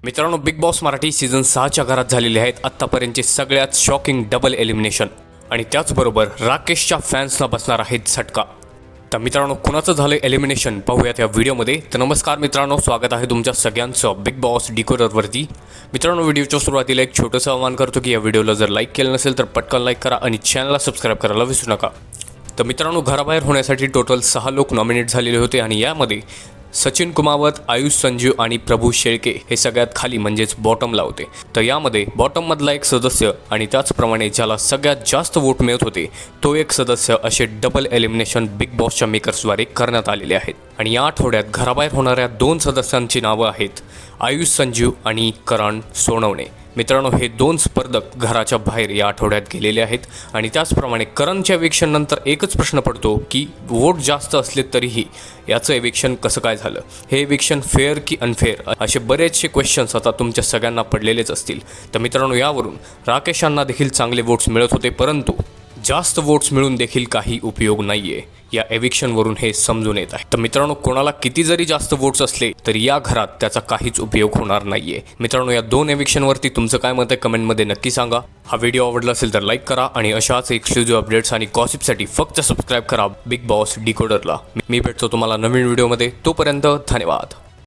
मित्रांनो, big boss Marathi season 6च्या घरात झालेले आहेत आत्तापर्यंतचे सगळ्यात शॉकिंग डबल एलिमिनेशन आणि त्याचबरोबर राकेशच्या फॅन्सना बसणार आहेत झटका. तर मित्रांनो, कुणाचं झालं एलिमिनेशन पाहूयात या व्हिडिओमध्ये. तर नमस्कार मित्रांनो, स्वागत आहे तुमच्या सगळ्यांचं बिग बॉस डिकोडरवरती. मित्रांनो, व्हिडिओच्या सुरुवातीला एक छोटंसं आवाहन करतो की या व्हिडिओला जर लाईक केलं नसेल तर पटकन लाईक करा आणि चॅनलला सबस्क्राईब करायला विसरू नका. तर मित्रांनो, घराबाहेर होण्यासाठी टोटल 6 लोक नॉमिनेट झालेले होते आणि यामध्ये सचिन कुमावत, आयुष संजीव आणि प्रभू शेळके हे सगळ्यात खाली म्हणजेच बॉटमला होते. तर यामध्ये बॉटममधला एक सदस्य आणि त्याचप्रमाणे ज्याला सगळ्यात जास्त वोट मिळत होते तो एक सदस्य असे डबल एलिमिनेशन बिग बॉसच्या मेकर्सद्वारे करण्यात आलेले आहेत. आणि या आठवड्यात घराबाहेर होणाऱ्या 2 सदस्यांची नावं आहेत आयुष संजीव आणि करण सोनवणे. मित्रांनो, हे 2 स्पर्धक घराच्या बाहेर या आठवड्यात गेलेले आहेत आणि त्याचप्रमाणे करणच्या एविक्शननंतर एकच प्रश्न पडतो की वोट जास्त असले तरीही याचं एविक्शन कसं काय झालं, हे एविक्शन फेअर की अनफेअर, असे बरेचसे क्वेश्चन्स आता तुमच्या सगळ्यांना पडलेलेच असतील. तर मित्रांनो, यावरून राकेश यांना देखील चांगले वोट्स मिळत होते, परंतु जास्त वोट्स मिळून देखील काही उपयोग नाही आहे, या एविक्शनवरून हे समजून येत आहे. तर मित्रांनो, कोणाला किती जरी जास्त वोट्स असले तरी या घरात त्याचा काहीच उपयोग होणार नाही आहे. मित्रांनो, या 2 एविक्शनवरती तुमचं काय मत आहे कमेंटमध्ये नक्की सांगा. हा व्हिडिओ आवडला असेल तर लाईक करा आणि अशाच एक्सक्लुझिव्ह अपडेट्स आणि गॉसिपसाठी फक्त सबस्क्राईब करा बिग बॉस डिकोडरला. मी भेटतो तुम्हाला नवीन व्हिडिओमध्ये. तोपर्यंत धन्यवाद.